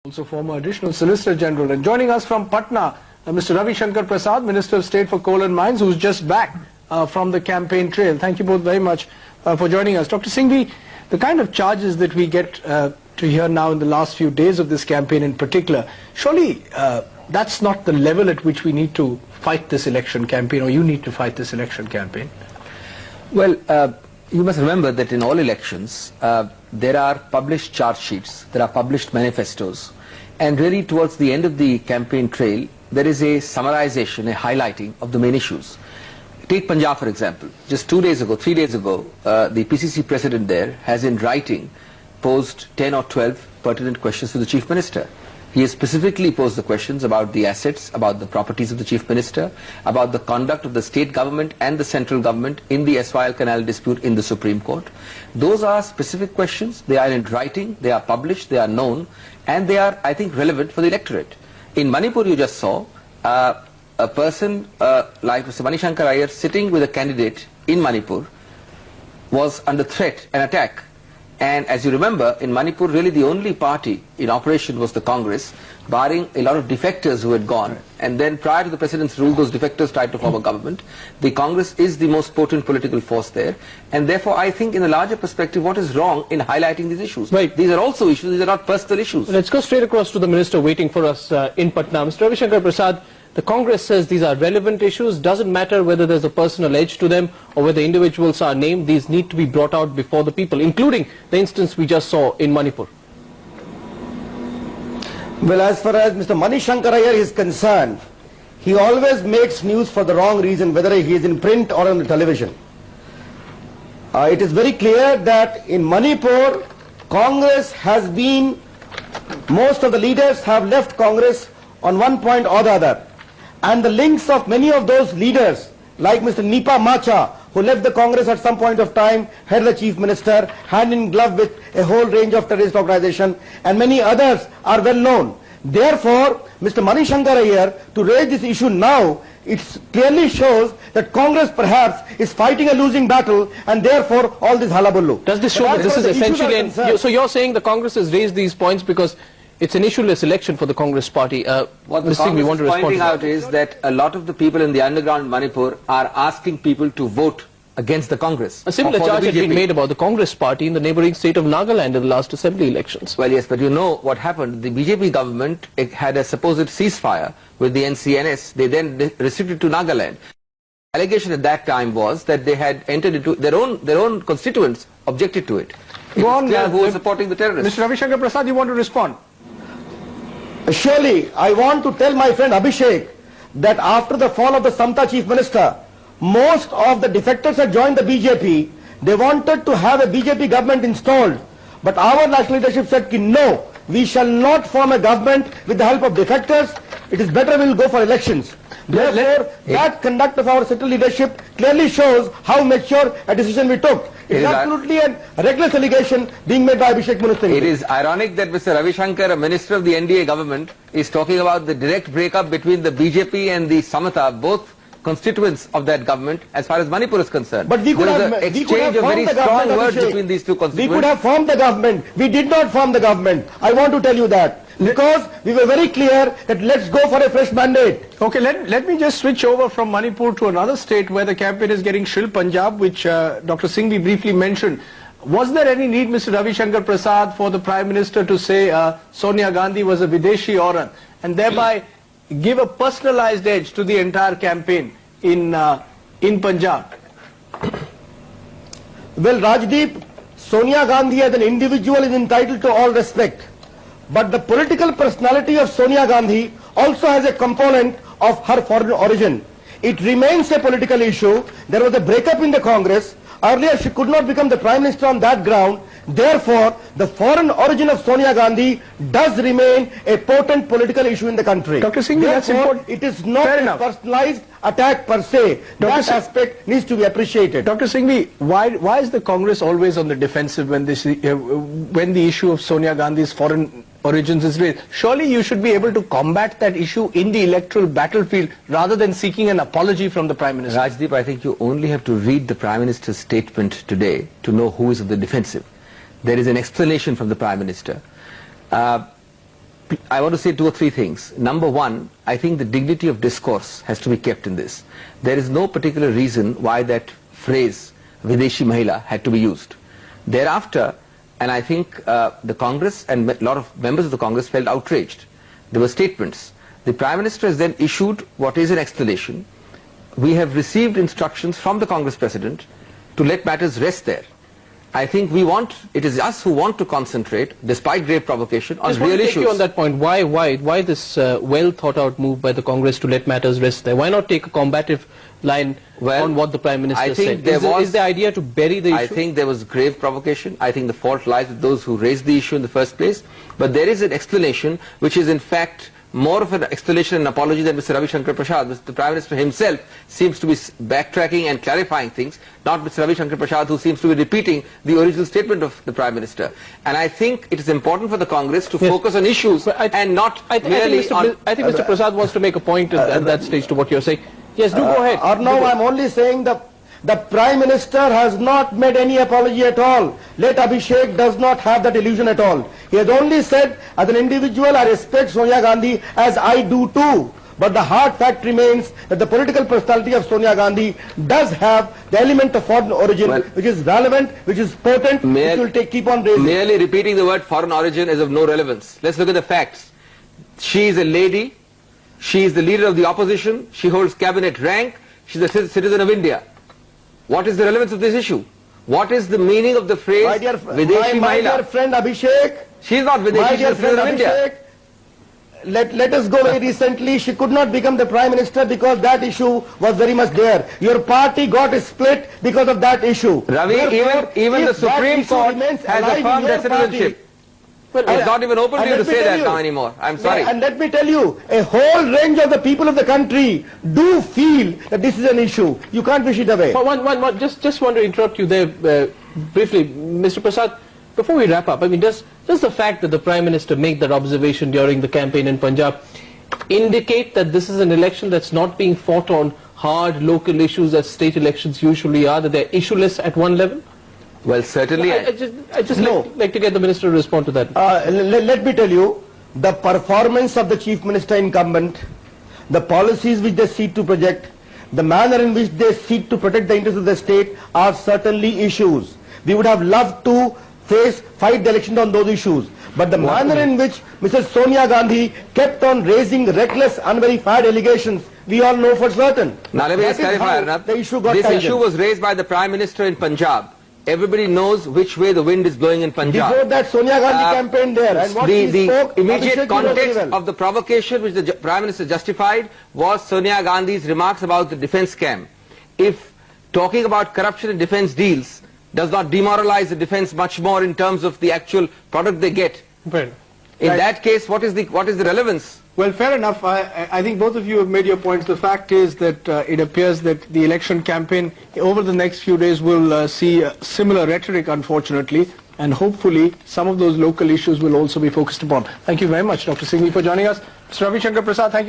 Also former Additional Solicitor General. And joining us from Patna, Mr. Ravi Shankar Prasad, Minister of State for Coal and Mines, who's just back from the campaign trail. Thank you both very much for joining us. Dr. Singhvi, the kind of charges that we get to hear now in the last few days of this campaign in particular, surely that's not the level at which we need to fight this election campaign, or you need to fight this election campaign? Well, you must remember that in all elections, there are published charge sheets, there are published manifestos, and really towards the end of the campaign trail, there is a summarization, a highlighting of the main issues. Take Punjab, for example. Just 3 days ago, the PCC president there has in writing posed 10 or 12 pertinent questions to the Chief Minister. He has specifically posed the questions about the assets, about the properties of the Chief Minister, about the conduct of the state government and the central government in the SYL Canal dispute in the Supreme Court. Those are specific questions. They are in writing, they are published, they are known, and they are, I think, relevant for the electorate. In Manipur, you just saw a person like Mr. Mani Shankar Iyer sitting with a candidate in Manipur was under threat, an attack. And as you remember, in Manipur, really the only party in operation was the Congress, barring a lot of defectors who had gone. And then prior to the president's rule, those defectors tried to form a government. The Congress is the most potent political force there. And therefore, I think in the larger perspective, what is wrong in highlighting these issues? Right. These are also issues, these are not personal issues. Let's go straight across to the minister waiting for us in Patna. Mr. Ravi Shankar Prasad, the Congress says these are relevant issues. Doesn't matter whether there's a personal edge to them or whether individuals are named. These need to be brought out before the people, including the instance we just saw in Manipur. Well, as far as Mr. Mani Shankar Iyer is concerned, he always makes news for the wrong reason, whether he is in print or on the television. It is very clear that in Manipur, Congress has been, most of the leaders have left Congress on one point or the other. And the links of many of those leaders, like Mr. Nipa Macha, who left the Congress at some point of time, had the Chief Minister, hand in glove with a whole range of terrorist organizations, and many others are well known. Therefore, Mr. Mani Shankar Iyer, to raise this issue now, it clearly shows that Congress perhaps is fighting a losing battle, and therefore all this hullabaloo. Does this show that this is essentially... So you're saying the Congress has raised these points because it's an issueless election for the Congress party. What the Congress is pointing out is that a lot of the people in the underground Manipur are asking people to vote against the Congress. A similar charge had been made about the Congress party in the neighbouring state of Nagaland in the last assembly elections. Well, yes, but you know what happened. The BJP government had a supposed ceasefire with the NCNS. They then restricted to Nagaland. The allegation at that time was that they had entered into their own constituents objected to it. It was clear who was supporting the terrorists. Mr. Ravi Shankar Prasad, you want to respond? Surely, I want to tell my friend Abhishek that after the fall of the Samta Chief Minister, most of the defectors had joined the BJP. They wanted to have a BJP government installed. But our national leadership said, no, we shall not form a government with the help of defectors. It is better we will go for elections. Therefore, that conduct of our central leadership clearly shows how mature a decision we took. It is absolutely a reckless allegation being made by Abhishek Manu Singh. It is ironic that Mr. Ravi Shankar, a minister of the NDA government, is talking about the direct breakup between the BJP and the Samata, both constituents of that government, as far as Manipur is concerned. But we could have exchange of very strong words between these two constituents. We could have formed the government. We did not form the government. I want to tell you that. Because we were very clear that let's go for a fresh mandate. Okay, let me just switch over from Manipur to another state where the campaign is getting shrill, Punjab, which Dr. Singhvi briefly mentioned. Was there any need, Mr. Ravi Shankar Prasad, for the Prime Minister to say Sonia Gandhi was a Videshi Aurat and thereby give a personalized edge to the entire campaign in Punjab? Well, Rajdeep, Sonia Gandhi as an individual is entitled to all respect. But the political personality of Sonia Gandhi also has a component of her foreign origin. It remains a political issue. There was a breakup in the Congress. Earlier she could not become the Prime Minister on that ground. Therefore, the foreign origin of Sonia Gandhi does remain a potent political issue in the country. Dr. Singhvi, that's important. It is not a personalized attack per se. That aspect needs to be appreciated. Dr. Singhvi, why is the Congress always on the defensive when the issue of Sonia Gandhi's foreign origins is raised? Surely you should be able to combat that issue in the electoral battlefield rather than seeking an apology from the Prime Minister. Rajdeep, I think you only have to read the Prime Minister's statement today to know who is on the defensive. There is an explanation from the Prime Minister. I want to say 2 or 3 things. Number one, I think the dignity of discourse has to be kept in this. There is no particular reason why that phrase, Videshi Mahila, had to be used. Thereafter, and I think the Congress and a lot of members of the Congress felt outraged. There were statements. The Prime Minister has then issued what is an explanation. We have received instructions from the Congress President to let matters rest there. I think it is us who want to concentrate, despite grave provocation, on real issues. Just want to take you on that point. Why this well thought out move by the Congress to let matters rest there? Why not take a combative line on what the Prime Minister said? Is the idea to bury the issue? I think there was grave provocation. I think the fault lies with those who raised the issue in the first place. But there is an explanation which is in fact more of an explanation and apology than Mr. Ravi Shankar Prasad. The Prime Minister himself seems to be backtracking and clarifying things, not Mr. Ravi Shankar Prasad, who seems to be repeating the original statement of the Prime Minister. And I think it is important for the Congress to focus on issues and not merely on... I think Mr. Prasad wants to make a point at that stage to what you're saying. Yes, do go ahead. Arnab, I'm only saying the Prime Minister has not made any apology at all. Let Abhishek does not have that illusion at all. He has only said, as an individual, I respect Sonia Gandhi as I do too. But the hard fact remains that the political personality of Sonia Gandhi does have the element of foreign origin, which is relevant, which is potent, which will keep on raising. Merely repeating the word foreign origin is of no relevance. Let's look at the facts. She is a lady. She is the leader of the opposition. She holds cabinet rank. She is a citizen of India. What is the relevance of this issue? What is the meaning of the phrase Videshi my Mahila? Dear friend Abhishek, she is not Videshi, she is a citizen of India. Let us go very recently. She could not become the Prime Minister because that issue was very much there. Your party got split because of that issue. Ravi, even the Supreme Court has affirmed their citizenship. Well, it's not even open to you to say that now anymore. I'm sorry. And let me tell you, a whole range of the people of the country do feel that this is an issue. You can't wish it away. Just want to interrupt you there briefly, Mr. Prasad. Before we wrap up, I mean, does the fact that the Prime Minister made that observation during the campaign in Punjab indicate that this is an election that's not being fought on hard local issues as state elections usually are, that they're issueless at one level? Well, certainly. I just like to get the Minister to respond to that. Let me tell you, the performance of the Chief Minister incumbent, the policies which they seek to project, the manner in which they seek to protect the interests of the state are certainly issues. We would have loved to fight the election on those issues. But the manner in which Mrs. Sonia Gandhi kept on raising reckless, unverified allegations, we all know for certain. Now let me just clarify, Arnab. This issue was raised by the Prime Minister in Punjab. Everybody knows which way the wind is blowing in Punjab. Before that, Sonia Gandhi campaigned there. And what the immediate context of the provocation which the Prime Minister justified was Sonia Gandhi's remarks about the defence scam. If talking about corruption in defence deals does not demoralize the defence much more in terms of the actual product they get, in that case, what is the relevance? Well, fair enough. I think both of you have made your points. The fact is that it appears that the election campaign over the next few days will see similar rhetoric, unfortunately, and hopefully some of those local issues will also be focused upon. Thank you very much, Dr. Singhvi, for joining us. Mr. Ravi Shankar Prasad, thank you.